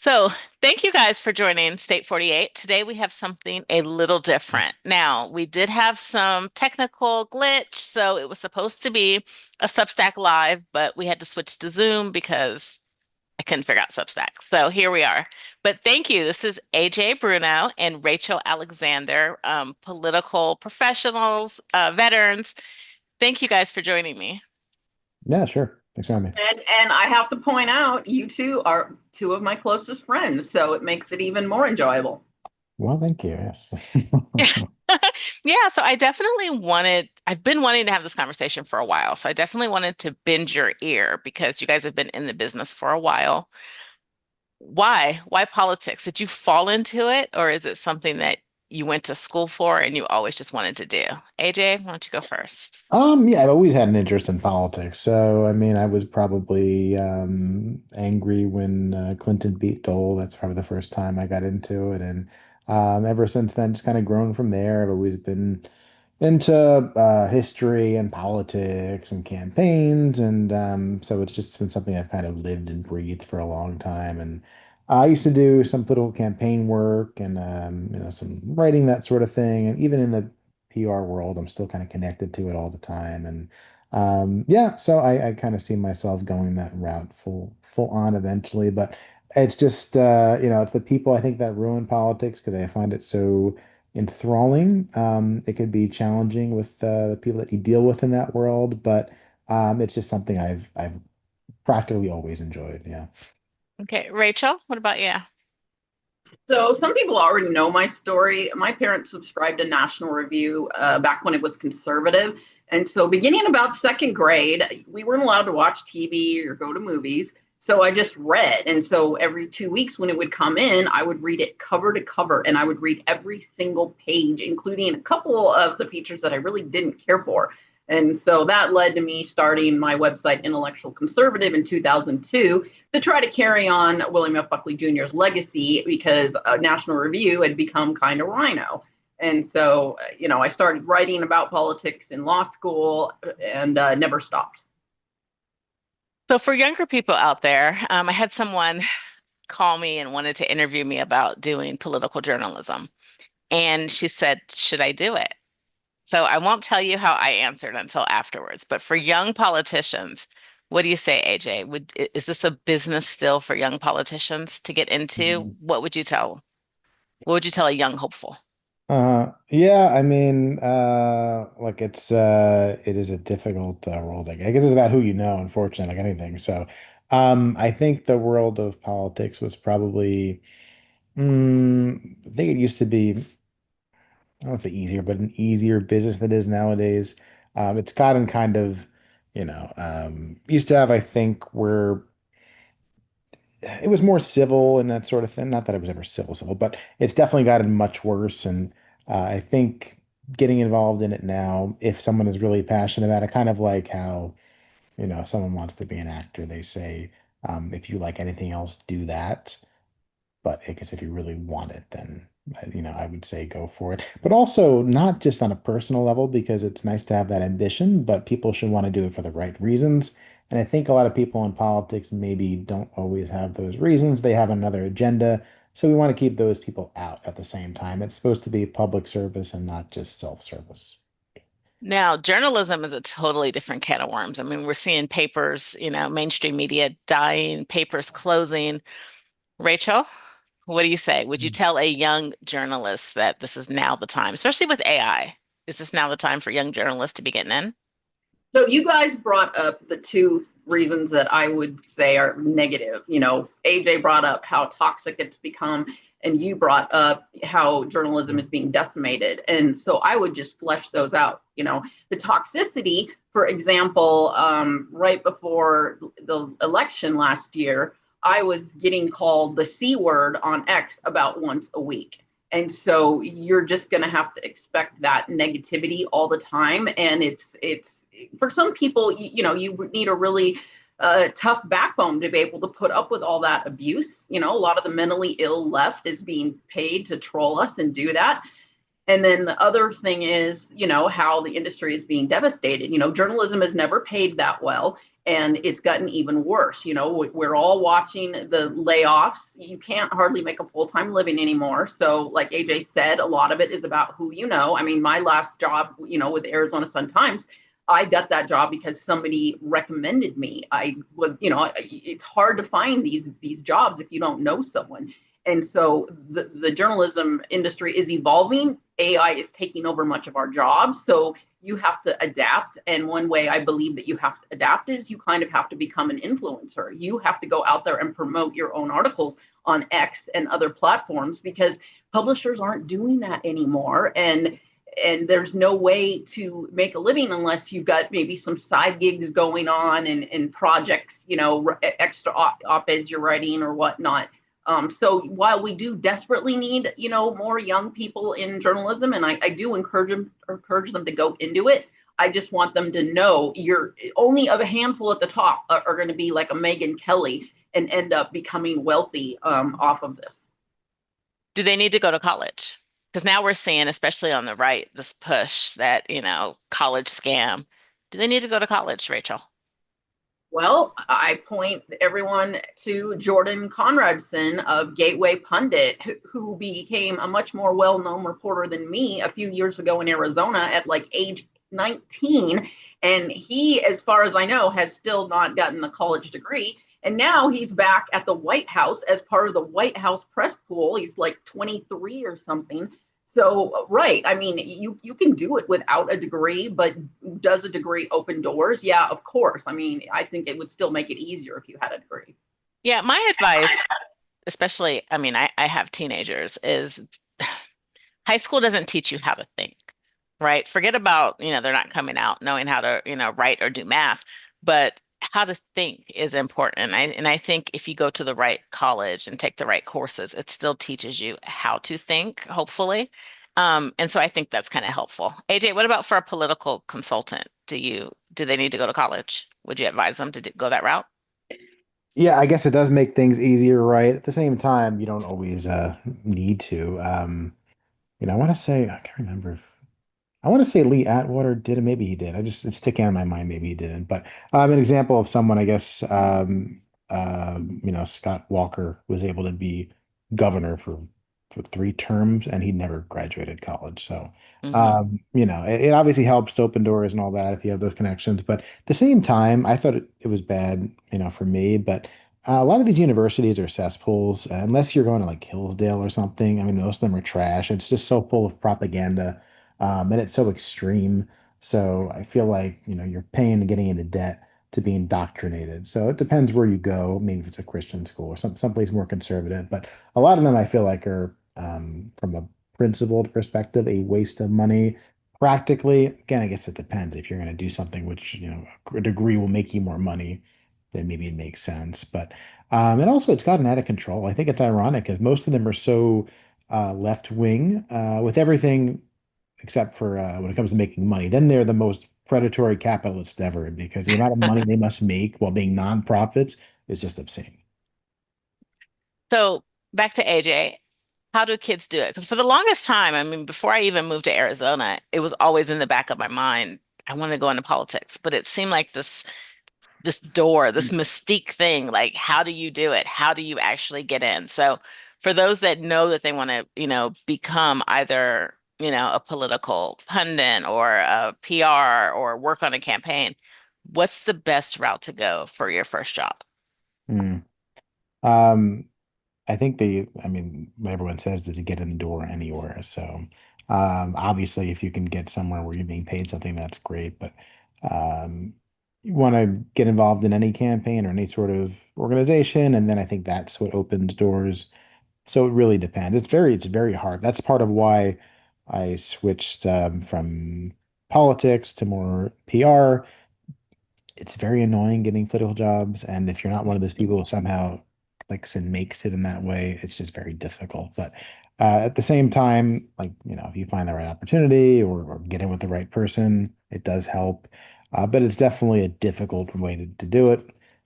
So, thank you guys for joining State 48. Today we have something a little different. Now, we did have some technical glitch, so it was supposed to be a Substack Live, but we had to switch to Zoom because I couldn't figure out Substack. So here we are. But thank you. This is AJ Bruno and Rachel Alexander, political professionals, veterans. Thank you guys for joining me. Yeah, sure. Thanks for having me. And I have to point out, you two are two of my closest friends, so it makes it even more enjoyable. Well, thank you. Yes. Yeah, so I've been wanting to have this conversation for a while. So I definitely wanted to bend your ear because you guys have been in the business for a while. Why? Why politics? Did you fall into it, or is it something that you went to school for and you always just wanted to do? AJ, why don't you go first? Yeah, I've always had an interest in politics. So, I mean, I was probably angry when Clinton beat Dole. That's probably the first time I got into it. And ever since then, just kind of grown from there. I've always been into history and politics and campaigns. And so it's just been something I've kind of lived and breathed for a long time. And I used to do some political campaign work and some writing, that sort of thing. And even in the PR world, I'm still kind of connected to it all the time. And yeah, so I kind of see myself going that route full on eventually. But it's just it's the people I think that ruin politics because I find it so enthralling. It could be challenging with the people that you deal with in that world, but it's just something I've practically always enjoyed. Yeah. Okay, Rachel, what about you? So some people already know my story. My parents subscribed to National Review back when it was conservative. And so beginning about second grade, we weren't allowed to watch TV or go to movies. So I just read. And so every 2 weeks when it would come in, I would read it cover to cover and I would read every single page, including a couple of the features that I really didn't care for. And so that led to me starting my website, Intellectual Conservative, in 2002 to try to carry on William F. Buckley Jr.'s legacy because National Review had become kind of rhino. And so, I started writing about politics in law school and never stopped. So for younger people out there, I had someone call me and wanted to interview me about doing political journalism. And she said, should I do it? So I won't tell you how I answered until afterwards. But for young politicians, what do you say, AJ? Is this a business still for young politicians to get into? What would you tell? What would you tell a young hopeful? Yeah, I mean, like it is a difficult role to I guess it's about who you know, unfortunately, like anything. So, I think the world of politics was probably, I think it used to be, I don't want to say easier, but an easier business than it is nowadays. It's gotten kind of, used to have, I think, where it was more civil and that sort of thing. Not that it was ever civil, but it's definitely gotten much worse. And I think getting involved in it now, if someone is really passionate about it, kind of like how, someone wants to be an actor, they say, if you like anything else, do that. But I guess if you really want it, then I would say go for it. But also not just on a personal level, because it's nice to have that ambition, but people should want to do it for the right reasons. And I think a lot of people in politics maybe don't always have those reasons. They have another agenda. So we want to keep those people out at the same time. It's supposed to be public service and not just self-service. Now, journalism is a totally different can of worms. I mean, we're seeing papers, mainstream media dying, papers closing. Rachel, what do you say? Would you tell a young journalist that this is now the time, especially with AI? Is this now the time for young journalists to be getting in? So you guys brought up the two reasons that I would say are negative. AJ brought up how toxic it's become, and you brought up how journalism is being decimated. And so I would just flesh those out. The toxicity, for example, right before the election last year, I was getting called the C word on X about once a week. And so you're just going to have to expect that negativity all the time. And it's for some people, you need a really tough backbone to be able to put up with all that abuse. A lot of the mentally ill left is being paid to troll us and do that. And then the other thing is, how the industry is being devastated. Journalism is never paid that well. and it's gotten even worse. You know, we're all watching the layoffs. You can't hardly make a full-time living anymore. So like AJ said, a lot of it is about who you know. I mean, my last job, you know, with the Arizona Sun Times, I got that job because somebody recommended me. I would, you know, it's hard to find these jobs if you don't know someone. And so the journalism industry is evolving. AI is taking over much of our jobs. So you have to adapt. And one way I believe that you have to adapt is you kind of have to become an influencer. You have to go out there and promote your own articles on X and other platforms because publishers aren't doing that anymore. And there's no way to make a living unless you've got maybe some side gigs going on and projects, you know, extra op-eds you're writing or whatnot. So while we do desperately need, you know, more young people in journalism, and I do encourage them to go into it, I just want them to know you're only a handful at the top are going to be like a Megyn Kelly and end up becoming wealthy off of this. Do they need to go to college? Because now we're seeing, especially on the right, this push that, college scam. Do they need to go to college, Rachel? Well, I point everyone to Jordan Conradson of Gateway Pundit, who became a much more well known reporter than me a few years ago in Arizona at like age 19. And he, as far as I know, has still not gotten a college degree. And now he's back at the White House as part of the White House press pool. He's like 23 or something. So, right. I mean, you can do it without a degree, but does a degree open doors? Yeah, of course. I mean, I think it would still make it easier if you had a degree. Yeah, my advice, especially, I have teenagers, is high school doesn't teach you how to think, right? Forget about, they're not coming out knowing how to, write or do math, but how to think is important. And I think if you go to the right college and take the right courses, it still teaches you how to think, hopefully. And so I think that's kind of helpful. AJ, what about for a political consultant? Do they need to go to college? Would you advise them to go that route? Yeah, I guess it does make things easier, right? At the same time, you don't always need to. I want to say I can't remember if I want to say Lee Atwater did it. Maybe he did. It's sticking out in my mind. Maybe he didn't. But an example of someone, I guess, Scott Walker was able to be governor for 3 terms, and he never graduated college. So, Hmm. it obviously helps to open doors and all that if you have those connections. But at the same time, I thought it was bad, for me. But a lot of these universities are cesspools, unless you're going to like Hillsdale or something. I mean, most of them are trash. It's just so full of propaganda and it's so extreme. So I feel like, you're paying and getting into debt to be indoctrinated. So it depends where you go. Maybe if it's a Christian school or someplace more conservative. But a lot of them I feel like are, from a principled perspective, a waste of money. Practically, again, I guess it depends. If you're going to do something which, a degree will make you more money, then maybe it makes sense. But and also it's gotten out of control. I think it's ironic because most of them are so left wing with everything except for when it comes to making money. Then they're the most predatory capitalists ever because the amount of money they must make while being nonprofits is just obscene. So back to AJ, how do kids do it? Because for the longest time, before I even moved to Arizona, it was always in the back of my mind. I want to go into politics, but it seemed like this door, this mystique thing, like how do you do it? How do you actually get in? So for those that know that they want to, become either, a political pundit or a PR or work on a campaign, what's the best route to go for your first job? Hmm. Um, I think what everyone says is to get in the door anywhere. So, obviously, if you can get somewhere where you're being paid something, that's great. But you want to get involved in any campaign or any sort of organization, and then I think that's what opens doors. So it really depends. It's very hard. That's part of why I switched from politics to more PR. It's very annoying getting political jobs, and if you're not one of those people who somehow clicks and makes it in that way, it's just very difficult. But at the same time, like if you find the right opportunity or get in with the right person, it does help. But it's definitely a difficult way to do it.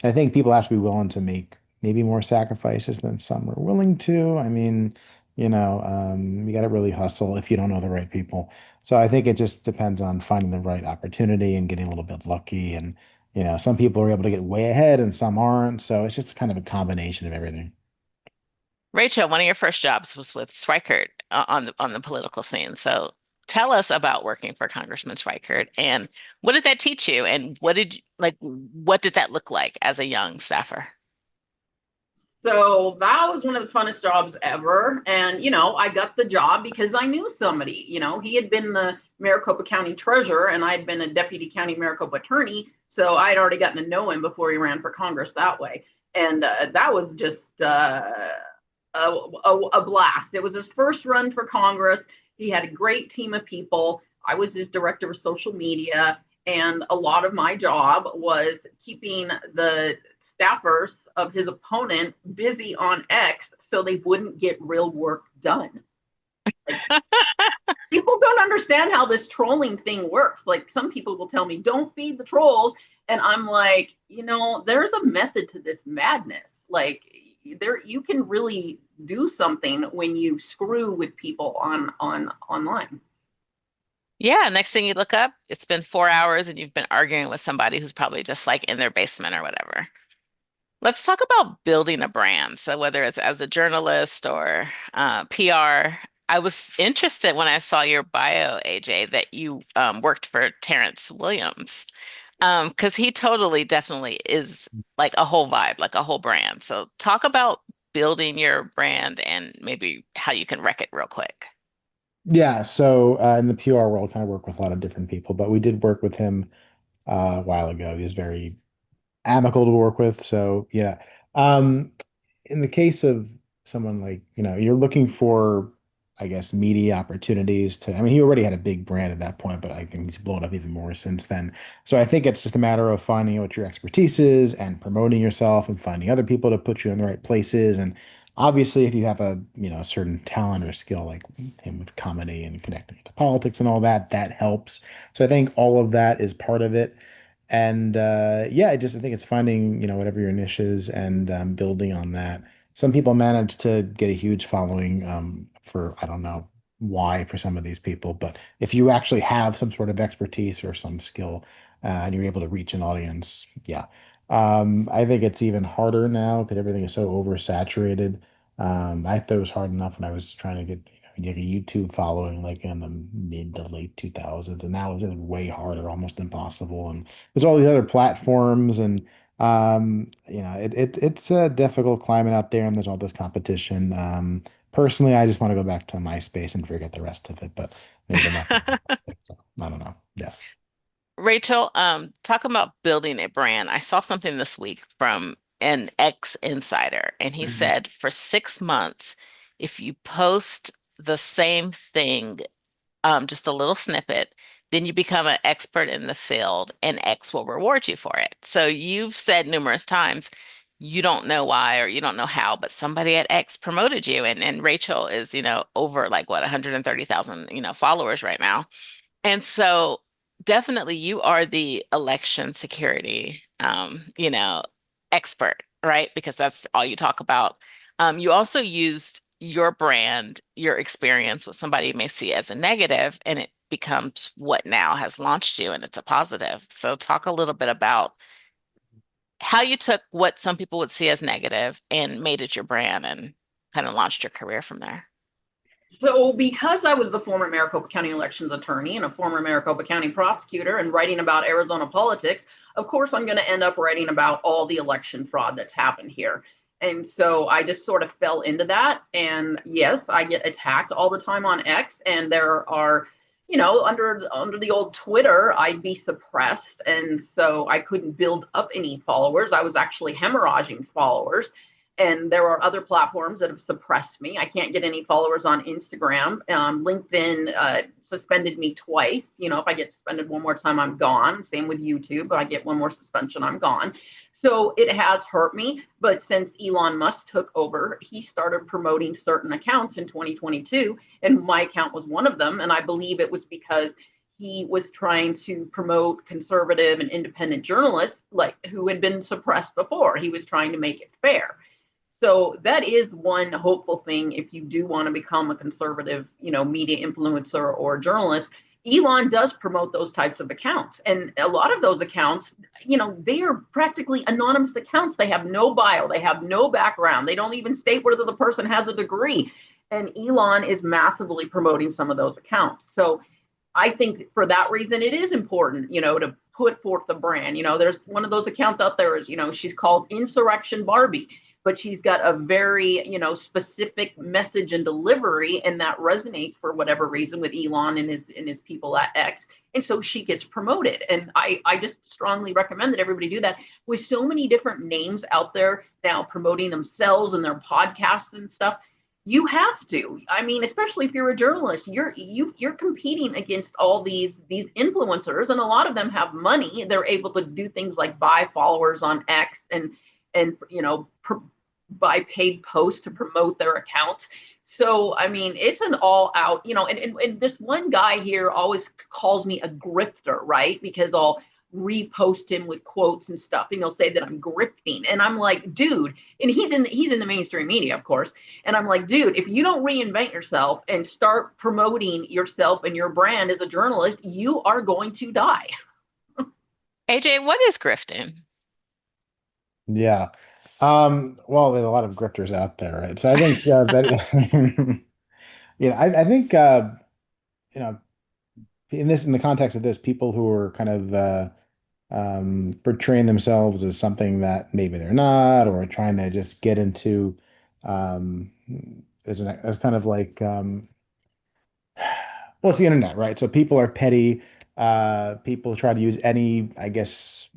And I think people have to be willing to make maybe more sacrifices than some are willing to. I mean, you got to really hustle if you don't know the right people. So I think it just depends on finding the right opportunity and getting a little bit lucky and some people are able to get way ahead and some aren't. So it's just kind of a combination of everything. Rachel, one of your first jobs was with Schweikert on the political scene. So tell us about working for Congressman Schweikert and what did that teach you? And what did that look like as a young staffer? So that was one of the funnest jobs ever. And, I got the job because I knew somebody. He had been the Maricopa County treasurer and I'd been a deputy county Maricopa attorney. So I'd already gotten to know him before he ran for Congress that way. And that was just a blast. It was his first run for Congress. He had a great team of people. I was his director of social media. And a lot of my job was keeping the staffers of his opponent busy on X so they wouldn't get real work done. Like, people don't understand how this trolling thing works. Like, some people will tell me, don't feed the trolls. And I'm like, there's a method to this madness. Like, you can really do something when you screw with people on online. Yeah, next thing you look up, it's been 4 hours and you've been arguing with somebody who's probably just like in their basement or whatever. Let's talk about building a brand. So whether it's as a journalist or PR, I was interested when I saw your bio, AJ, that you worked for Terrence Williams, because he totally, definitely is like a whole vibe, like a whole brand. So talk about building your brand and maybe how you can wreck it real quick. Yeah, so in the PR world, kind of work with a lot of different people, but we did work with him a while ago. He was very amicable to work with. So yeah. Um, in the case of someone like, you're looking for, I guess, media opportunities to, I mean, he already had a big brand at that point, but I think he's blown up even more since then. So I think it's just a matter of finding out what your expertise is and promoting yourself and finding other people to put you in the right places. And obviously, if you have a certain talent or skill like him with comedy and connecting to politics and all that, that helps. So I think all of that is part of it. And yeah, I think it's finding, whatever your niche is and building on that. Some people manage to get a huge following for, I don't know why for some of these people, but if you actually have some sort of expertise or some skill and you're able to reach an audience, yeah. I think it's even harder now because everything is so oversaturated. I thought it was hard enough when I was trying to get a YouTube following like in the mid to late 2000s, and now it's just way harder, almost impossible. And there's all these other platforms, and it's a difficult climate out there, and there's all this competition. Personally, I just want to go back to MySpace and forget the rest of it, but maybe they're not gonna so, I don't know. Yeah. Rachel, talking about building a brand, I saw something this week from an ex insider, and he Mhm. said for 6 months, if you post the same thing, just a little snippet, then you become an expert in the field, and X will reward you for it. So you've said numerous times you don't know why or you don't know how, but somebody at X promoted you, and Rachel is, over like what, 130,000, followers right now. And so definitely you are the election security, expert, right? Because that's all you talk about. You also used your brand, your experience with somebody you may see as a negative, and it becomes what now has launched you, and it's a positive. So talk a little bit about how you took what some people would see as negative and made it your brand and kind of launched your career from there. So, because I was the former Maricopa County elections attorney and a former Maricopa County prosecutor and writing about Arizona politics, of course, I'm going to end up writing about all the election fraud that's happened here. And so I just sort of fell into that. And yes, I get attacked all the time on X, and there are, under the old Twitter, I'd be suppressed, and so I couldn't build up any followers. I was actually hemorrhaging followers, and there are other platforms that have suppressed me. I can't get any followers on Instagram. LinkedIn suspended me twice. If I get suspended one more time, I'm gone. Same with YouTube. But I get one more suspension, I'm gone. So it has hurt me. But since Elon Musk took over, he started promoting certain accounts in 2022. And my account was one of them. And I believe it was because he was trying to promote conservative and independent journalists like who had been suppressed before. He was trying to make it fair. So that is one hopeful thing if you do want to become a conservative, media influencer or journalist. Elon does promote those types of accounts. And a lot of those accounts, they are practically anonymous accounts. They have no bio, they have no background, they don't even state whether the person has a degree. And Elon is massively promoting some of those accounts. So I think for that reason, it is important, to put forth the brand. There's one of those accounts out there is, she's called Insurrection Barbie, but she's got a very, specific message and delivery, and that resonates for whatever reason with Elon and his people at X. And so she gets promoted. And I just strongly recommend that everybody do that. With so many different names out there now promoting themselves and their podcasts and stuff, you have to. I mean, especially if you're a journalist, you're competing against all these influencers, and a lot of them have money. They're able to do things like buy followers on X and buy paid posts to promote their accounts. So I mean, it's an all out, and this one guy here always calls me a grifter, right? Because I'll repost him with quotes and stuff, and he'll say that I'm grifting, and I'm like, dude. And he's in the mainstream media, of course, and I'm like, dude, if you don't reinvent yourself and start promoting yourself and your brand as a journalist, you are going to die. AJ, what is grifting? Yeah. Well, there's a lot of grifters out there, right? So I think that I think you know, in the context of this, people who are kind of portraying themselves as something that maybe they're not, or trying to just get into um, as kind of like well, it's the internet, right? So people are petty. People try to use any, I guess,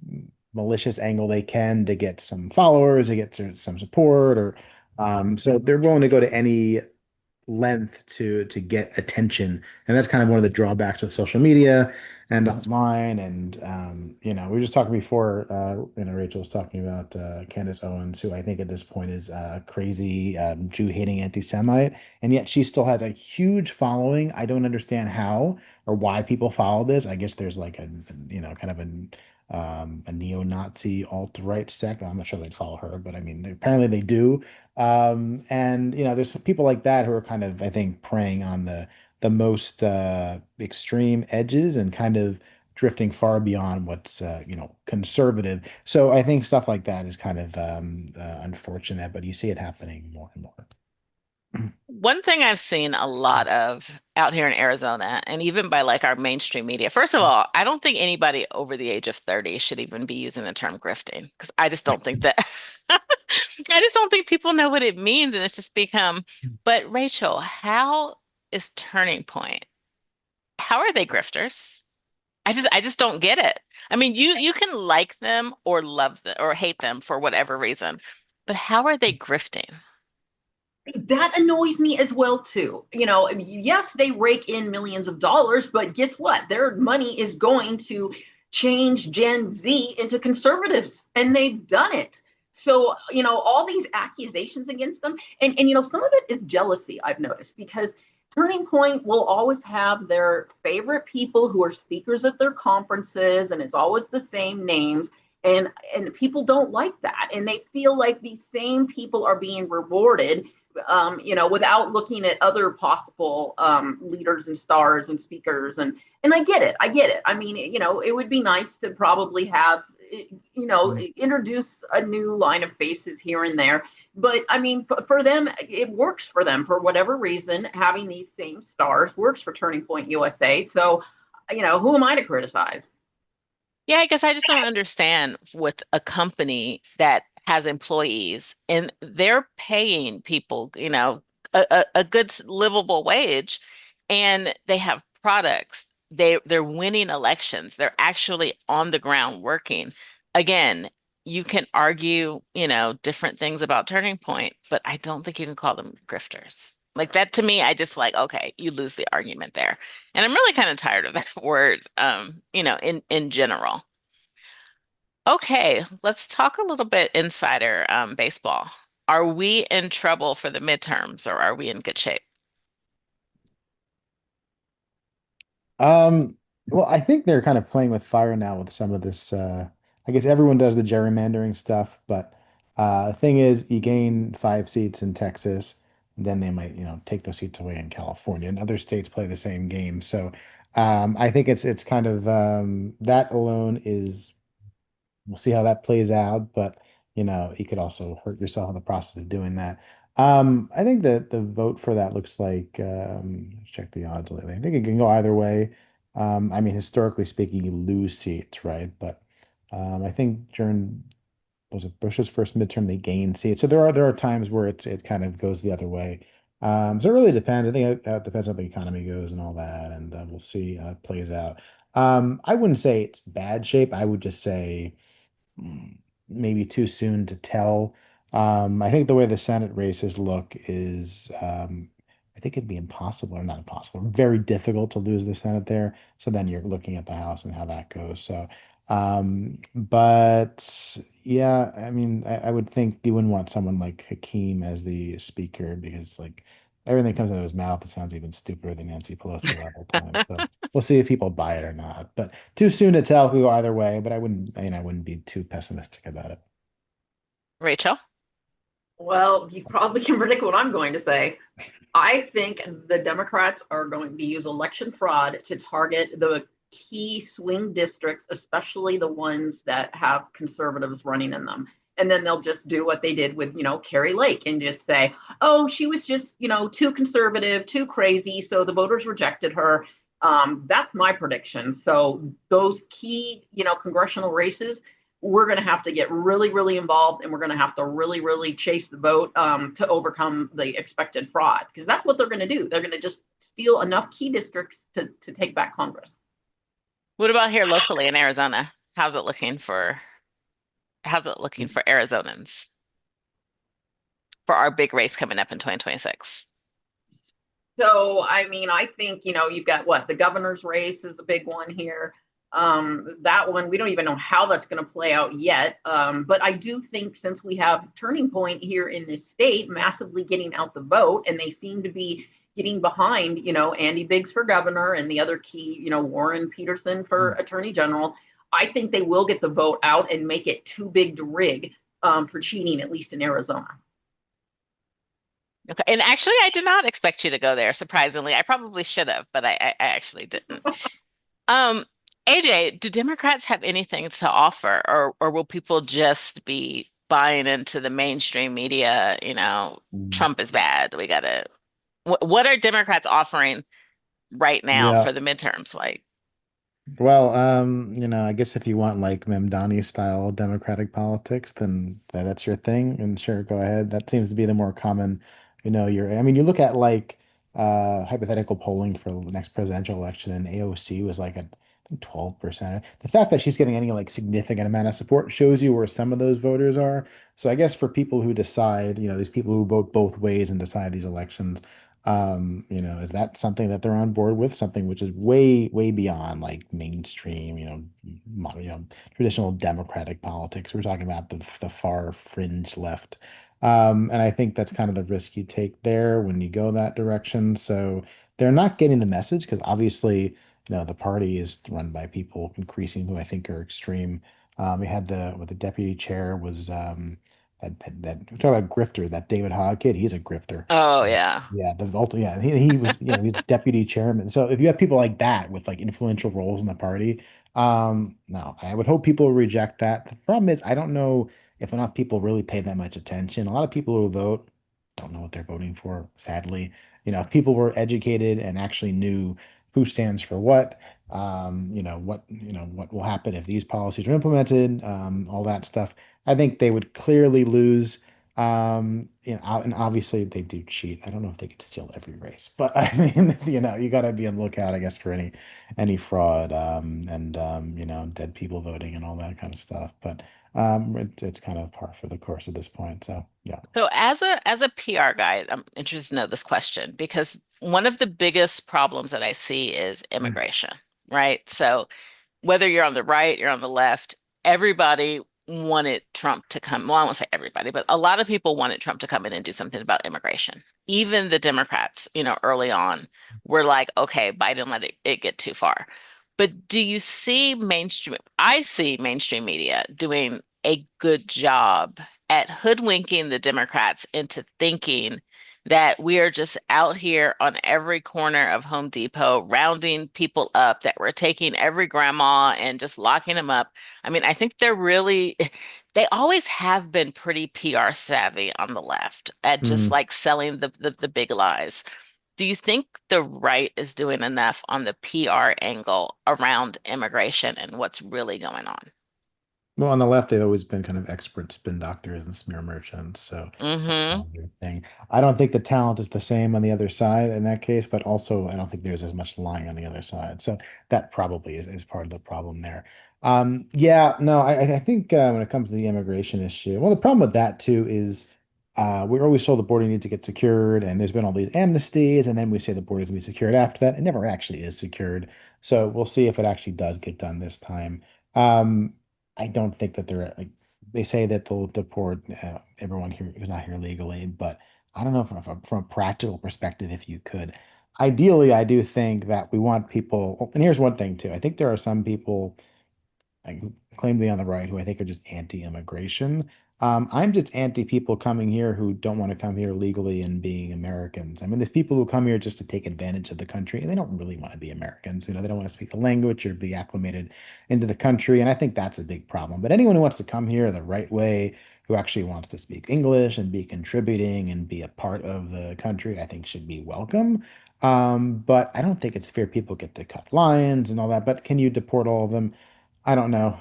malicious angle they can to get some followers, to get some support, or so they're willing to go to any length to get attention. And that's kind of one of the drawbacks of social media and online. And we were just talking before, Rachel was talking about Candace Owens, who I think at this point is a crazy Jew-hating anti-Semite, and yet she still has a huge following. I don't understand how or why people follow this. I guess there's like kind of a neo-Nazi alt-right sect. I'm not sure they'd follow her, but I mean, apparently they do. And there's people like that who are kind of, I think, preying on the most extreme edges and kind of drifting far beyond what's conservative. So I think stuff like that is kind of unfortunate, but you see it happening more and more. One thing I've seen a lot of out here in Arizona, and even by like our mainstream media, first of all, I don't think anybody over the age of 30 should even be using the term grifting because I just don't think that, I just don't think people know what it means. And it's just become, but Rachel, how is Turning Point? How are they grifters? I just don't get it. I mean, you can like them or love them or hate them for whatever reason, but how are they grifting? That annoys me as well too. Yes, they rake in millions of dollars, but guess what? Their money is going to change Gen Z into conservatives, and they've done it. So, all these accusations against them, and some of it is jealousy, I've noticed, because Turning Point will always have their favorite people who are speakers at their conferences, and it's always the same names. And people don't like that, and they feel like these same people are being rewarded, without looking at other possible leaders and stars and speakers. And I get it. I get it. I mean, it would be nice to probably have, introduce a new line of faces here and there. But I mean, for them, it works for them for whatever reason. Having these same stars works for Turning Point USA. So, who am I to criticize? Yeah, I guess I just don't understand with a company that has employees and they're paying people, a good livable wage and they have products. They're winning elections. They're actually on the ground working. Again, you can argue, different things about Turning Point, but I don't think you can call them grifters. Like that to me, I just like, okay, you lose the argument there. And I'm really kind of tired of that word, in general. Okay, let's talk a little bit insider baseball. Are we in trouble for the midterms or are we in good shape? Um, well, I think they're kind of playing with fire now with some of this. I guess everyone does the gerrymandering stuff, but the thing is, you gain 5 seats in Texas, then they might, take those seats away in California, and other states play the same game. So, I think it's kind of that alone is we'll see how that plays out, but you could also hurt yourself in the process of doing that. I think that the vote for that looks like let's check the odds lately. I think it can go either way. I mean, historically speaking, you lose seats, right? But I think during was it Bush's first midterm, they gained seats. So there are times where it kind of goes the other way. So it really depends. I think it depends how the economy goes and all that, and we'll see how it plays out. I wouldn't say it's bad shape. I would just say maybe too soon to tell. I think the way the Senate races look is, I think it'd be impossible or not impossible, very difficult to lose the Senate there. So then you're looking at the House and how that goes. So, but yeah, I mean, I would think you wouldn't want someone like Hakeem as the speaker because like everything that comes out of his mouth, it sounds even stupider than Nancy Pelosi level time. So we'll see if people buy it or not. But too soon to tell. Could go either way, but I wouldn't be too pessimistic about it. Rachel? Well, you probably can predict what I'm going to say. I think the Democrats are going to use election fraud to target the key swing districts, especially the ones that have conservatives running in them. And then they'll just do what they did with, Carrie Lake and just say, oh, she was just, too conservative, too crazy. So the voters rejected her. That's my prediction. So those key, congressional races, we're going to have to get really, really involved and we're going to have to really, really chase the vote to overcome the expected fraud because that's what they're going to do. They're going to just steal enough key districts to take back Congress. What about here locally in Arizona? How's it looking for Arizonans for our big race coming up in 2026? So, I mean, I think, you've got what the governor's race is a big one here. That one, we don't even know how that's going to play out yet. But I do think since we have Turning Point here in this state massively getting out the vote, and they seem to be getting behind, Andy Biggs for governor and the other key, Warren Peterson for attorney general, I think they will get the vote out and make it too big to rig for cheating, at least in Arizona. Okay. And actually, I did not expect you to go there, surprisingly. I probably should have, but I actually didn't. Um, AJ, do Democrats have anything to offer, or will people just be buying into the mainstream media? Mm. Trump is bad. What are Democrats offering right now Yeah. for the midterms? Like, Well, I guess if you want like Memdani style democratic politics, then that's your thing. And sure, go ahead. That seems to be the more common, I mean, you look at like hypothetical polling for the next presidential election, and AOC was like at I think 12%. The fact that she's getting any like significant amount of support shows you where some of those voters are. So I guess for people who decide, these people who vote both ways and decide these elections, is that something that they're on board with? Something which is way, way beyond like mainstream, traditional democratic politics. We're talking about the far fringe left. And I think that's kind of the risk you take there when you go that direction. So they're not getting the message because obviously, the party is run by people increasingly who I think are extreme. We had the deputy chair was that talk about grifter, that David Hogg kid, he's a grifter. oh yeah. Yeah, yeah, he was, he's deputy chairman. So if you have people like that with like influential roles in the party, no, I would hope people reject that. The problem is, I don't know if enough people really pay that much attention. A lot of people who vote don't know what they're voting for, sadly. If people were educated and actually knew who stands for what, what will happen if these policies are implemented, all that stuff, I think they would clearly lose. And obviously they do cheat. I don't know if they could steal every race, but I mean, you got to be on the lookout, I guess, for any fraud, and dead people voting and all that kind of stuff. But it's kind of par for the course at this point. So yeah. So as a PR guy, I'm interested to know this question because one of the biggest problems that I see is Mm. immigration, right? So whether you're on the right, you're on the left, everybody wanted Trump to come. Well, I won't say everybody, but a lot of people wanted Trump to come in and do something about immigration. Even the Democrats, early on were like, okay, Biden let it get too far. But do you see mainstream? I see mainstream media doing a good job at hoodwinking the Democrats into thinking that we are just out here on every corner of Home Depot, rounding people up, that we're taking every grandma and just locking them up. I mean, I think they're really, they always have been pretty PR savvy on the left at just Mm. like selling the big lies. Do you think the right is doing enough on the PR angle around immigration and what's really going on? Well, on the left, they've always been kind of expert spin doctors and smear merchants, so that's Hmm. kind of their thing. I don't think the talent is the same on the other side in that case, but also I don't think there's as much lying on the other side. So that probably is part of the problem there. Yeah, no, I think when it comes to the immigration issue, well, the problem with that too is we're always told the border needs to get secured, and there's been all these amnesties, and then we say the border is going to be secured after that. It never actually is secured. So we'll see if it actually does get done this time. Um, I don't think that they're like they say that they'll deport everyone here who's not here legally, but I don't know from a practical perspective if you could. Ideally, I do think that we want people, and here's one thing too. I think there are some people like who claim to be on the right who I think are just anti-immigration. I'm just anti people coming here who don't want to come here legally and being Americans. I mean, there's people who come here just to take advantage of the country, and they don't really want to be Americans. They don't want to speak the language or be acclimated into the country, and I think that's a big problem. But anyone who wants to come here the right way, who actually wants to speak English and be contributing and be a part of the country, I think should be welcome. But I don't think it's fair people get to cut lines and all that. But can you deport all of them? I don't know.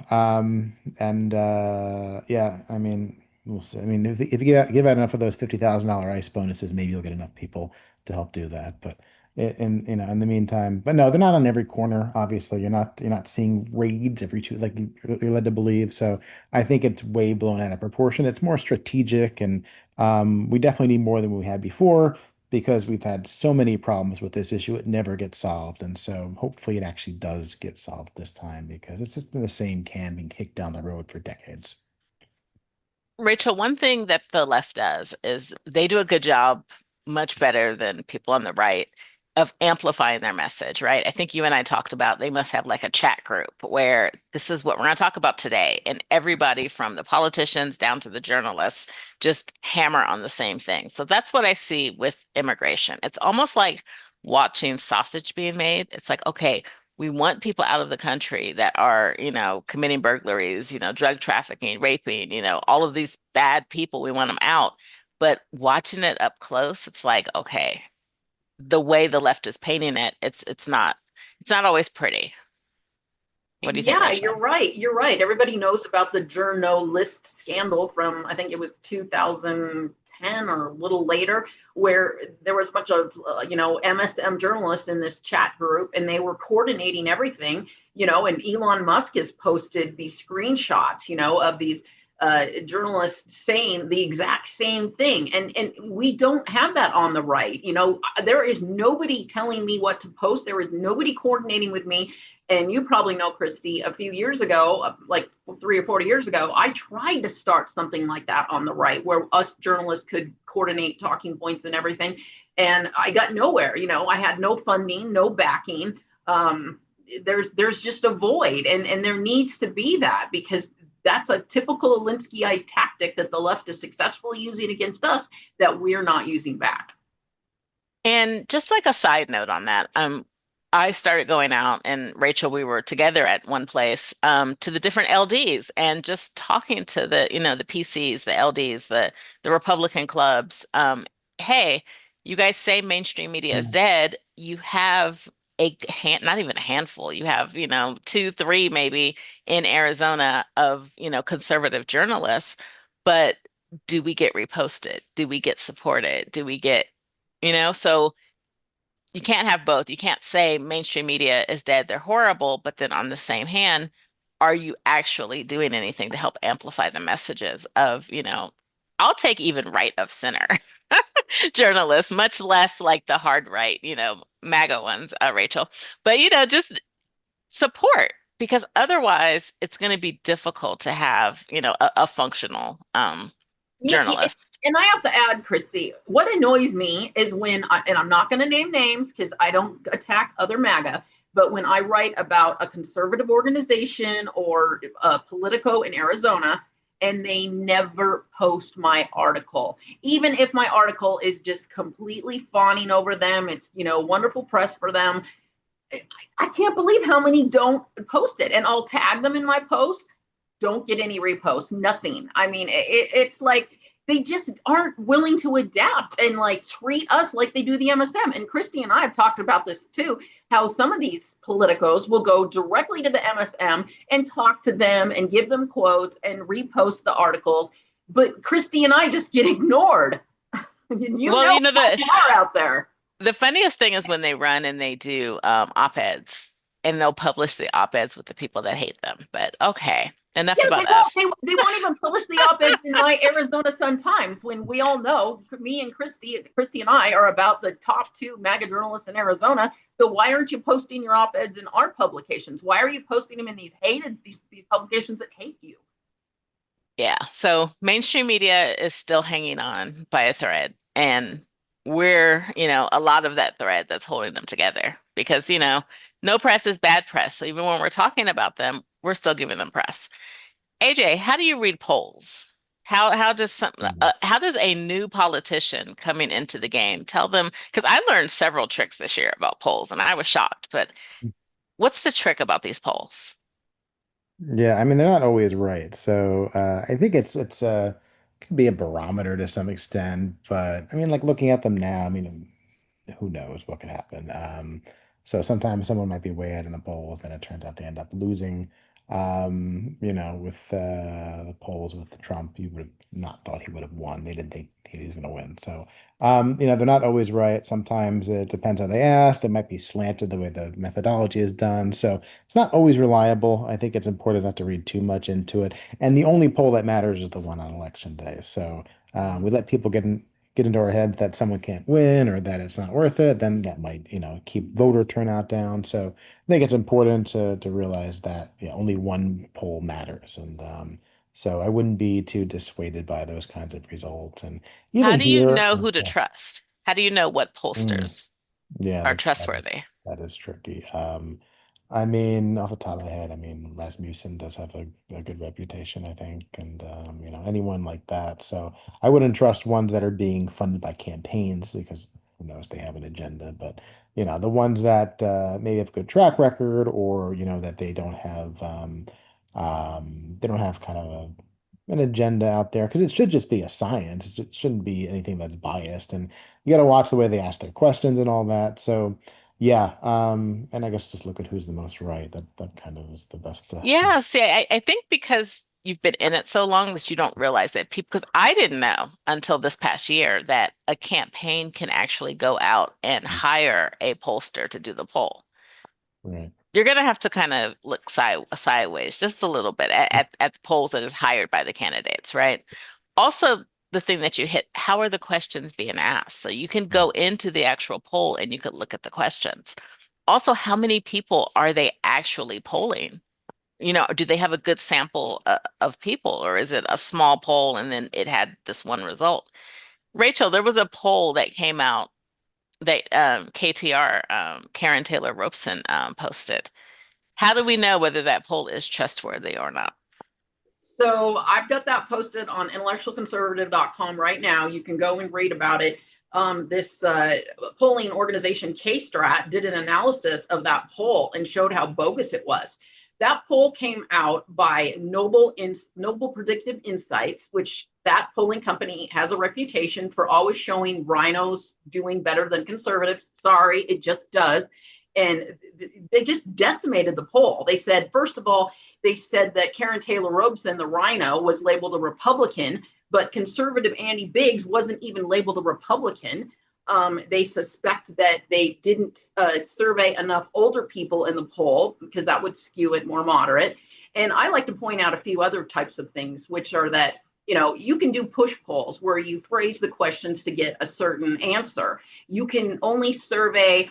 And yeah, I mean, we'll see. I mean, if you give out enough of those $50,000 ICE bonuses, maybe you'll get enough people to help do that. But in the meantime, but no, they're not on every corner. Obviously, you're not seeing raids every two like you're led to believe. So I think it's way blown out of proportion. It's more strategic, and we definitely need more than we had before because we've had so many problems with this issue, it never gets solved. And so hopefully it actually does get solved this time because it's just been the same can being kicked down the road for decades. Rachel, one thing that the left does is they do a good job, much better than people on the right, of amplifying their message, right? I think you and I talked about they must have like a chat group where this is what we're going to talk about today. And everybody from the politicians down to the journalists just hammer on the same thing. So that's what I see with immigration. It's almost like watching sausage being made. It's like, okay, we want people out of the country that are, committing burglaries, drug trafficking, raping, all of these bad people. We want them out. But watching it up close, it's like, okay, the way the left is painting it, it's not always pretty. What do you think, Yeah, Rachel? you're right. You're right. Everybody knows about the journo list scandal from, I think it was 2010 or a little later, where there was a bunch of, MSM journalists in this chat group and they were coordinating everything, and Elon Musk has posted these screenshots, of these journalists saying the exact same thing. And we don't have that on the right. There is nobody telling me what to post. There is nobody coordinating with me. And you probably know, Christy, a few years ago, like 3 or 4 years ago, I tried to start something like that on the right where us journalists could coordinate talking points and everything. And I got nowhere. I had no funding, no backing. There's just a void. And there needs to be that because that's a typical Alinskyite tactic that the left is successfully using against us that we're not using back. And just like a side note on that, I started going out and Rachel, we were together at one place, to the different LDs and just talking to the PCs, the LDs, the Republican clubs. Hey, you guys say mainstream media is Mm. dead. You have not even a handful. You have, two, three maybe in Arizona of, conservative journalists. But do we get reposted? Do we get supported? Do we get so you can't have both. You can't say mainstream media is dead, they're horrible, but then on the same hand, are you actually doing anything to help amplify the messages of, I'll take even right of center journalists, much less like the hard right, MAGA ones, Rachel. But, just support because otherwise it's going to be difficult to have, a functional Yeah, journalist. and I have to add, Christy, what annoys me is and I'm not going to name names because I don't attack other MAGA, but when I write about a conservative organization or Politico in Arizona, and they never post my article. Even if my article is just completely fawning over them, it's, wonderful press for them. I can't believe how many don't post it. And I'll tag them in my post, don't get any reposts, nothing. I mean, it's like they just aren't willing to adapt and like treat us like they do the MSM. And Christy and I have talked about this too, how some of these politicos will go directly to the MSM and talk to them and give them quotes and repost the articles. But Christy and I just get ignored. You Well, know how they are out there. the funniest thing is when they run and they do op-eds and they'll publish the op-eds with the people that hate them. But okay, enough Yeah, about they won't. us. They won't even publish the op-eds in my Arizona Sun Times when we all know me and Christy and I are about the top two MAGA journalists in Arizona. So why aren't you posting your op-eds in our publications? Why are you posting them in these publications that hate you? Yeah. So mainstream media is still hanging on by a thread. And we're, a lot of that thread that's holding them together because, no press is bad press. So even when we're talking about them, we're still giving them press. AJ, how do you read polls? How does a new politician coming into the game tell them? Because I learned several tricks this year about polls and I was shocked, but what's the trick about these polls? Yeah, I mean they're not always right. So I think it's could be a barometer to some extent, but I mean like looking at them now, I mean who knows what could happen. So sometimes someone might be way ahead in the polls, then it turns out they end up losing. With the polls with Trump, you would have not thought he would have won. They didn't think he was going to win. So, they're not always right. Sometimes it depends how they asked. It might be slanted the way the methodology is done. So it's not always reliable. I think it's important not to read too much into it. And the only poll that matters is the one on election day. So we let people get into our head that someone can't win or that it's not worth it, then that might, keep voter turnout down. So I think it's important to realize that only one poll matters. And so I wouldn't be too dissuaded by those kinds of results. And How even do you here, know who to trust? How do you know what mm, pollsters yeah, are that is trustworthy? that is tricky. I mean, off the top of my head, I mean, Rasmussen does have a good reputation, I think, and anyone like that. So I wouldn't trust ones that are being funded by campaigns because who knows, they have an agenda. But the ones that maybe have a good track record, or that they don't have kind of an agenda out there because it should just be a science. It shouldn't be anything that's biased, and you got to watch the way they ask their questions and all that. So. Yeah, and I guess just look at who's the most right. That kind of is the best. Yeah, see, I think because you've been in it so long that you don't realize that people, because I didn't know until this past year that a campaign can actually go out and hire a pollster to do the poll. Right. You're going to have to kind of look sideways just a little bit at the polls that is hired by the candidates, right? Also, the thing that you hit, how are the questions being asked? So you can go into the actual poll and you could look at the questions. Also, how many people are they actually polling? Do they have a good sample of people, or is it a small poll and then it had this one result? Rachel, there was a poll that came out that KTR, Karen Taylor Robeson, posted. How do we know whether that poll is trustworthy or not? So I've got that posted on intellectualconservative.com right now. You can go and read about it. This polling organization, KStrat, did an analysis of that poll and showed how bogus it was. That poll came out by Noble Predictive Insights, which that polling company has a reputation for always showing rhinos doing better than conservatives. Sorry, it just does. And they just decimated the poll. They said, first of all, they said that Karen Taylor Robeson, the rhino, was labeled a Republican, but conservative Andy Biggs wasn't even labeled a Republican. They suspect that they didn't survey enough older people in the poll because that would skew it more moderate. And I like to point out a few other types of things, which are that you can do push polls where you phrase the questions to get a certain answer. You can only survey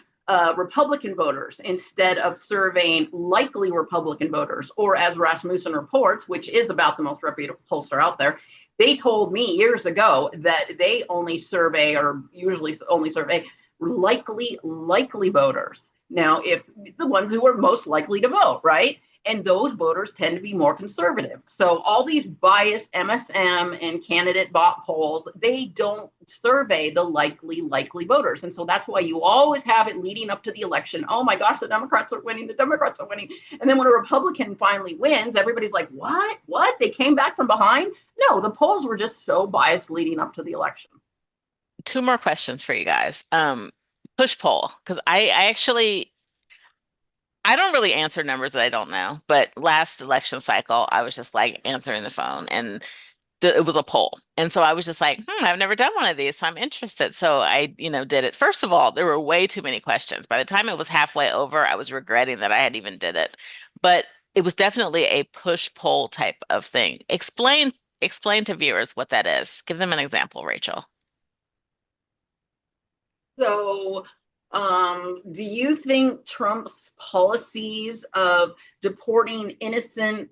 Republican voters instead of surveying likely Republican voters, or as Rasmussen reports, which is about the most reputable pollster out there, they told me years ago that they only survey or usually only survey likely voters. Now, if the ones who are most likely to vote, right? and those voters tend to be more conservative. So all these biased MSM and candidate bot polls, they don't survey the likely voters. And so that's why you always have it leading up to the election. Oh my gosh, the Democrats are winning, the Democrats are winning. And then when a Republican finally wins, everybody's like, what? They came back from behind? No, the polls were just so biased leading up to the election. Two more questions for you guys. Push poll, because I actually I don't really answer numbers that I don't know, but last election cycle, I was just like answering the phone and it was a poll. And so I was just like, I've never done one of these, so I'm interested. So I, did it. First of all, there were way too many questions. By the time it was halfway over, I was regretting that I had even did it. But it was definitely a push poll type of thing. Explain to viewers what that is. Give them an example, Rachel. So, do you think Trump's policies of deporting innocent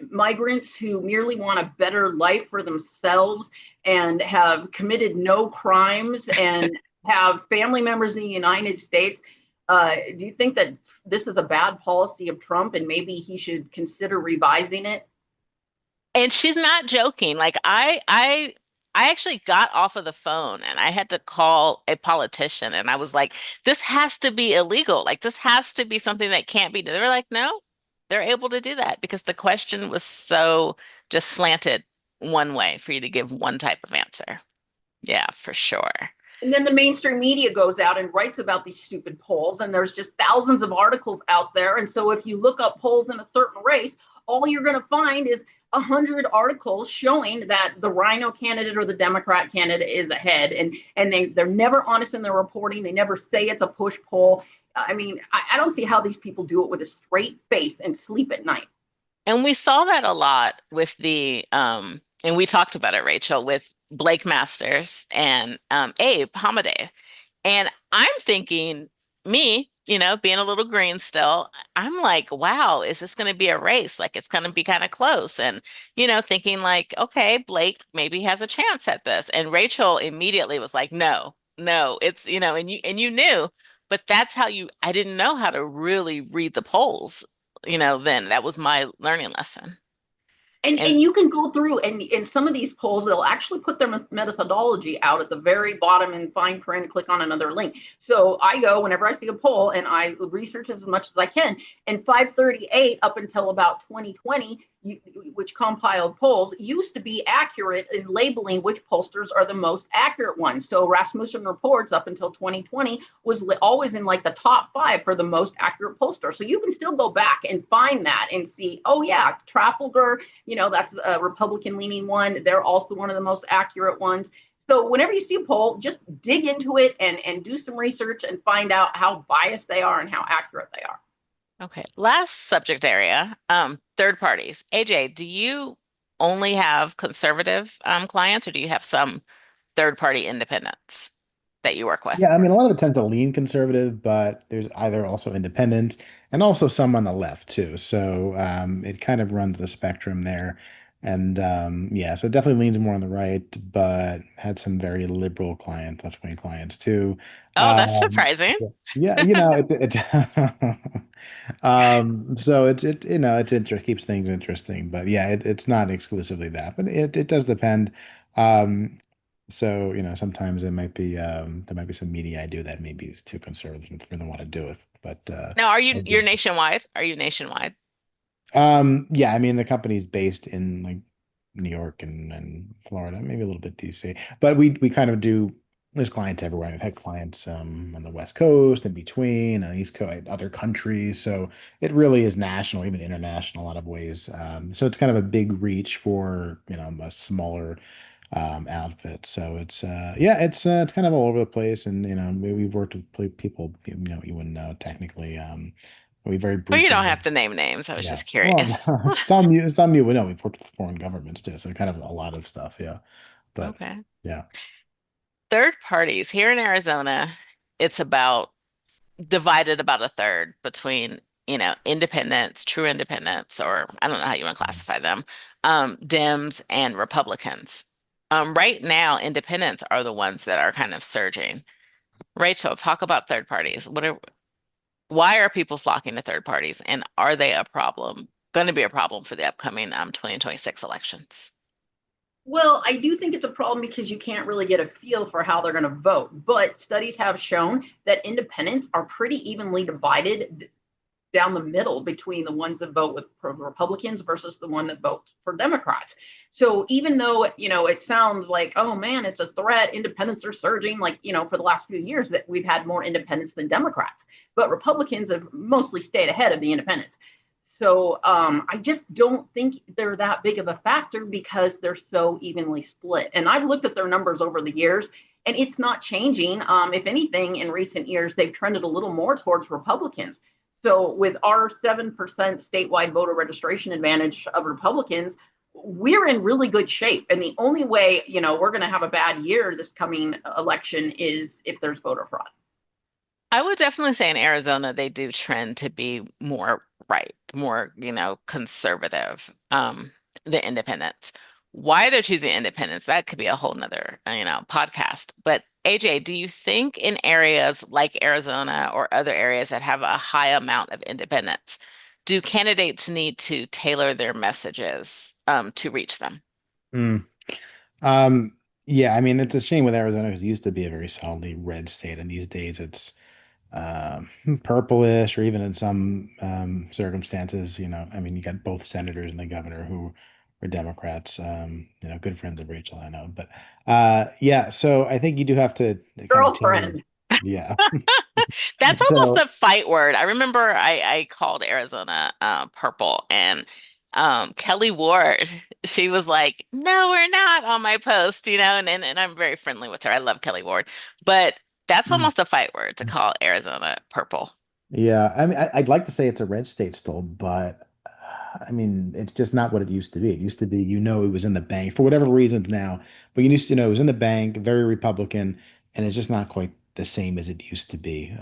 migrants who merely want a better life for themselves and have committed no crimes and have family members in the United States, do you think that this is a bad policy of Trump and maybe he should consider revising it? And she's not joking. Like I actually got off of the phone and I had to call a politician and I was like, this has to be illegal. Like this has to be something that can't be done. They were like, no, they're able to do that because the question was so just slanted one way for you to give one type of answer. Yeah, for sure. And then the mainstream media goes out and writes about these stupid polls, and there's just thousands of articles out there. And so if you look up polls in a certain race, all you're going to find is 100 articles showing that the Rhino candidate or the Democrat candidate is ahead, and they're never honest in their reporting. They never say it's a push poll. I mean, I don't see how these people do it with a straight face and sleep at night. And we saw that a lot with and we talked about it, Rachel, with Blake Masters and Abe Hamadeh. And I'm thinking, me, being a little green still, I'm like, wow, is this going to be a race? Like it's going to be kind of close. And, thinking like, okay, Blake maybe has a chance at this. And Rachel immediately was like, no, no, it's, and you knew, but that's how I didn't know how to really read the polls, then that was my learning lesson. And And you can go through and in some of these polls, they'll actually put their methodology out at the very bottom in fine print, click on another link. So I go whenever I see a poll and I research as much as I can. And 538 up until about 2020, which compiled polls, used to be accurate in labeling which pollsters are the most accurate ones. So Rasmussen Reports up until 2020 was always in like the top 5 for the most accurate pollster. So you can still go back and find that and see, oh yeah, Trafalgar, that's a Republican leaning one. They're also one of the most accurate ones. So whenever you see a poll, just dig into it and do some research and find out how biased they are and how accurate they are. okay, last subject area, third parties. AJ, do you only have conservative clients or do you have some third party independents that you work with? Yeah, I mean, a lot of it tends to lean conservative, but there's either also independent and also some on the left too. So it kind of runs the spectrum there. And yeah, so it definitely leans more on the right, but had some very liberal clients, left-wing clients too. Oh, that's Um, surprising. yeah, so it's keeps things interesting, but yeah, it's not exclusively that, but it does depend. Um, so, sometimes there might be some media I do that maybe is too conservative for them want to do it. But Now, I you're do. nationwide? Are you nationwide? Yeah, I mean the company's based in like New York and Florida, maybe a little bit DC. But we kind of do there's clients everywhere. I've had clients on the West Coast, in between, on the East Coast, other countries. So it really is national, even international in a lot of ways. So it's kind of a big reach for, a smaller outfit. So yeah, it's kind of all over the place. And we've worked with people, you wouldn't know technically. We very Well, you briefly. don't have to name names. I was Yeah. just Well, curious. some you would know. We've worked with foreign governments too, so kind of a lot of stuff. Yeah. But Okay. yeah. Third parties here in Arizona, it's about divided about a third between, independents, true independents, or I don't know how you want to classify them, Dems and Republicans. Right now, independents are the ones that are kind of surging. Rachel, talk about third parties. What are Why are people flocking to third parties, and are they a problem? Going to be a problem for the upcoming 2026 elections? Well, I do think it's a problem because you can't really get a feel for how they're going to vote. But studies have shown that independents are pretty evenly divided down the middle between the ones that vote with Republicans versus the one that votes for Democrats. So even though, it sounds like, oh man, it's a threat, independents are surging, like, for the last few years that we've had more independents than Democrats, but Republicans have mostly stayed ahead of the independents. So I just don't think they're that big of a factor because they're so evenly split. And I've looked at their numbers over the years, and it's not changing. If anything, in recent years, they've trended a little more towards Republicans. So with our 7% statewide voter registration advantage of Republicans, we're in really good shape. And the only way, we're going to have a bad year this coming election is if there's voter fraud. I would definitely say in Arizona, they do trend to be more right, more, conservative, the independents. Why they're choosing independents, that could be a whole nother, podcast. But AJ, do you think in areas like Arizona or other areas that have a high amount of independents, do candidates need to tailor their messages, to reach them? Mm. Um, yeah, I mean, it's a shame with Arizona because it used to be a very solidly red state, and these days it's purplish, or even in some circumstances, I mean, you got both senators and the governor who were Democrats, good friends of Rachel, I know. But yeah, so I think you do have to kind of tailor, Girlfriend. yeah. That's almost So, a fight word. I remember I called Arizona purple, and Kelly Ward, she was like, "No, we're not," on my post, and I'm very friendly with her. I love Kelly Ward. But that's mm. almost a fight word to call Arizona purple. Yeah, I mean, I'd like to say it's a red state still, but I mean, it's just not what it used to be. It used to be, it was in the bank for whatever reasons now, but you used to know it was in the bank, very Republican, and it's just not quite the same as it used to be.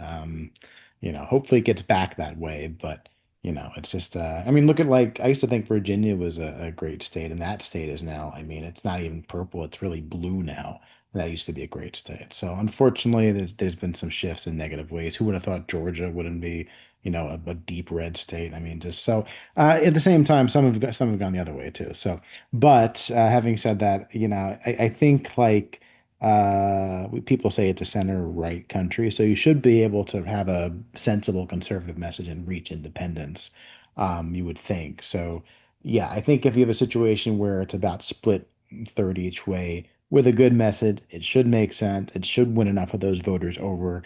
Hopefully it gets back that way, but it's just, I mean, look at like, I used to think Virginia was a great state, and that state is now, I mean, it's not even purple, it's really blue now. That used to be a great state. So unfortunately, there's been some shifts in negative ways. Who would have thought Georgia wouldn't be, a deep red state? I mean, just so at the same time, some have gone the other way too. So, but having said that, I think like people say it's a center right country, so you should be able to have a sensible conservative message and reach independence. You would think. So, yeah, I think if you have a situation where it's about split third each way with a good message, it should make sense. It should win enough of those voters over.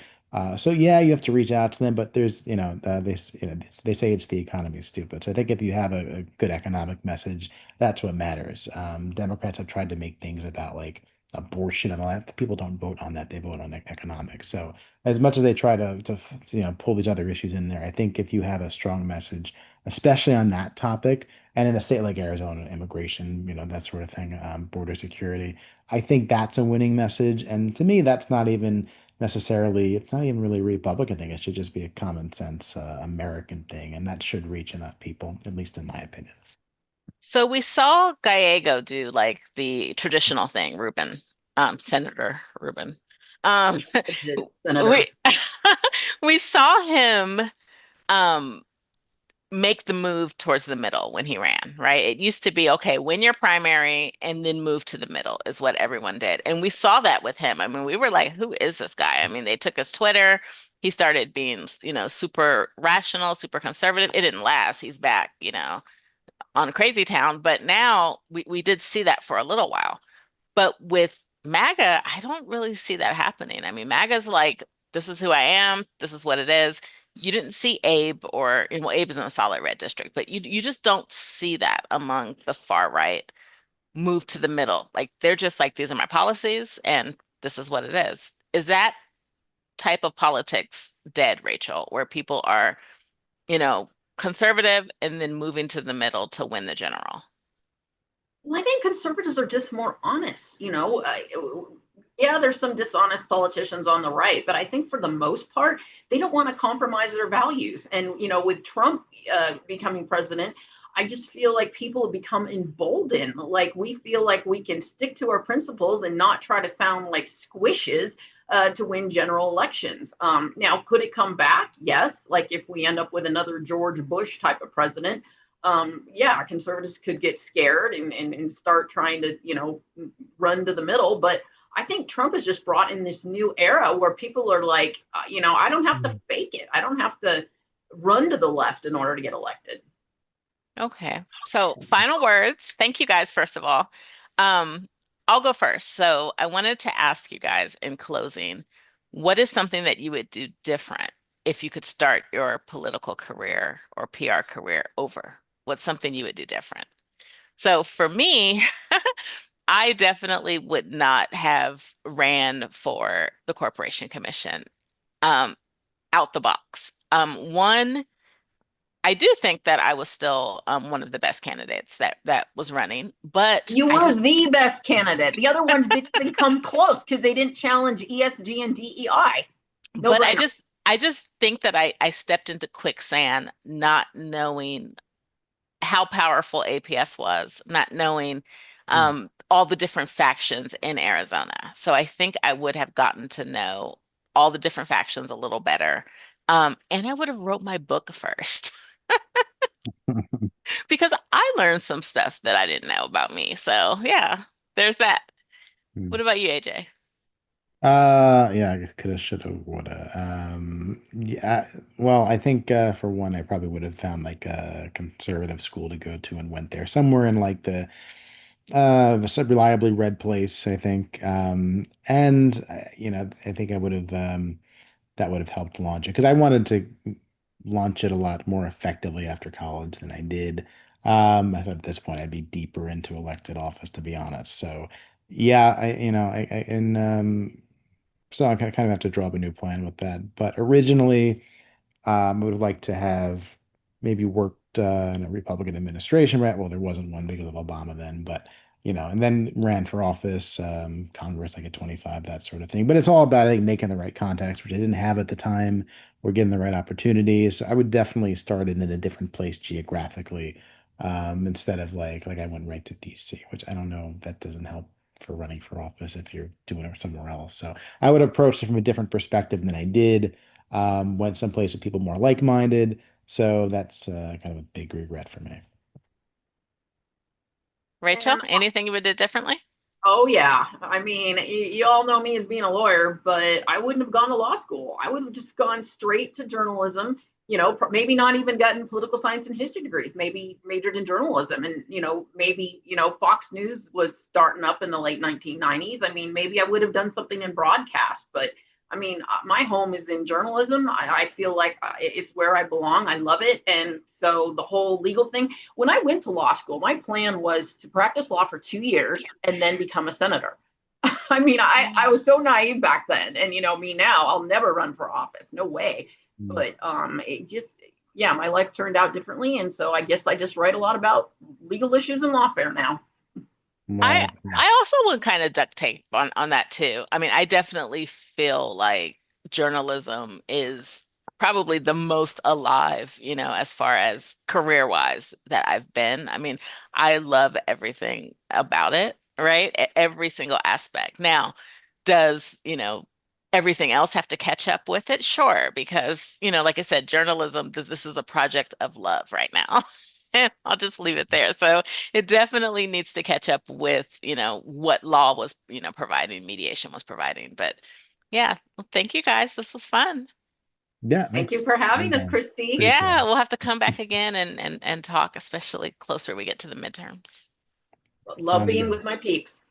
So yeah, you have to reach out to them, but there's, they say it's the economy is stupid. So I think if you have a good economic message, that's what matters. Democrats have tried to make things about like abortion and all that. People don't vote on that; they vote on economics. So as much as they try to pull these other issues in there, I think if you have a strong message, especially on that topic, and in a state like Arizona, immigration, that sort of thing, border security, I think that's a winning message. And to me, that's not even necessarily, it's not even really a Republican thing. It should just be a common sense American thing. And that should reach enough people, at least in my opinion. So we saw Gallego do like the traditional thing, Ruben, Senator Ruben. Um, Senator. we we saw him um make the move towards the middle when he ran, right? It used to be, okay, win your primary and then move to the middle is what everyone did. And we saw that with him. I mean, we were like, who is this guy? I mean, they took his Twitter. He started being, super rational, super conservative. It didn't last. He's back, on Crazy Town. But now we did see that for a little while. But with MAGA, I don't really see that happening. I mean, MAGA's like, this is who I am, this is what it is. You didn't see Abe well, Abe is in a solid red district, but you just don't see that among the far right move to the middle. Like they're just like, these are my policies and this is what it is. Is that type of politics dead, Rachel, where people are, you know, conservative and then moving to the middle to win the general? Well, I think conservatives are just more honest. Yeah, there's some dishonest politicians on the right, but I think for the most part, they don't want to compromise their values. And with Trump becoming president, I just feel like people have become emboldened. Like we feel like we can stick to our principles and not try to sound like squishes to win general elections. Now, could it come back? Yes. Like if we end up with another George Bush type of president, yeah, conservatives could get scared and start trying to, run to the middle. But I think Trump has just brought in this new era where people are like, I don't have to fake it. I don't have to run to the left in order to get elected. Okay. So, final words. Thank you guys, first of all. Um, I'll go first. So, I wanted to ask you guys in closing, what is something that you would do different if you could start your political career or PR career over? What's something you would do different? So, for me, I definitely would not have ran for the Corporation Commission um, out the box. One, I do think that I was still one of the best candidates that was running, but You I were just the best candidate. The other ones didn't even come close because they didn't challenge ESG and DEI. No but brainer. I just think that I stepped into quicksand not knowing how powerful APS was, not knowing all the different factions in Arizona. So I think I would have gotten to know all the different factions a little better. And I would have wrote my book first because I learned some stuff that I didn't know about me. So yeah, there's that. What about you, AJ? Yeah, I could have, should have, would have. Yeah, well, I think for one, I probably would have found like a conservative school to go to and went there somewhere in like the a reliably read place, I think. And I think I would have that would have helped launch it because I wanted to launch it a lot more effectively after college than I did. I thought at this point I'd be deeper into elected office, to be honest. So yeah, I and so I kind of have to draw up a new plan with that. But originally, I would have liked to have maybe worked in a Republican administration, right? Well, there wasn't one because of Obama then, but and then ran for office, Congress, like at 25, that sort of thing. But it's all about, I think, making the right contacts, which I didn't have at the time, or getting the right opportunities. So I would definitely start in a different place geographically, instead of like I went right to DC, which I don't know, that doesn't help for running for office if you're doing it somewhere else. So I would approach it from a different perspective than I did. Went someplace with people more like-minded. So that's kind of a big regret for me. Rachel, And anything you would do differently? oh yeah, I mean, you all know me as being a lawyer, but I wouldn't have gone to law school. I would have just gone straight to journalism. Maybe not even gotten political science and history degrees. Maybe majored in journalism, and maybe Fox News was starting up in the late 1990s. I mean, maybe I would have done something in broadcast, but I mean, my home is in journalism. I feel like it's where I belong. I love it, and so the whole legal thing, when I went to law school, my plan was to practice law for 2 years and then become a senator. I mean, I was so naive back then. And me now, I'll never run for office. No way. Mm. But it just, yeah, my life turned out differently. And so I guess I just write a lot about legal issues and lawfare now. I Well, yeah. I also would kind of duct tape on that too. I mean, I definitely feel like journalism is probably the most alive, as far as career-wise that I've been. I mean, I love everything about it, right? Every single aspect. Now, does, everything else have to catch up with it? Sure, because, like I said, journalism, this is a project of love right now. And I'll just leave it there. So it definitely needs to catch up with, what law was, providing, mediation was providing. But yeah, well, thank you guys. This was fun. Yeah, Thank you thanks. for having us, Yeah, Christy. appreciate Yeah, it. we'll have to come back again and talk, especially closer we get to the midterms. Love Sounds being good. with my peeps.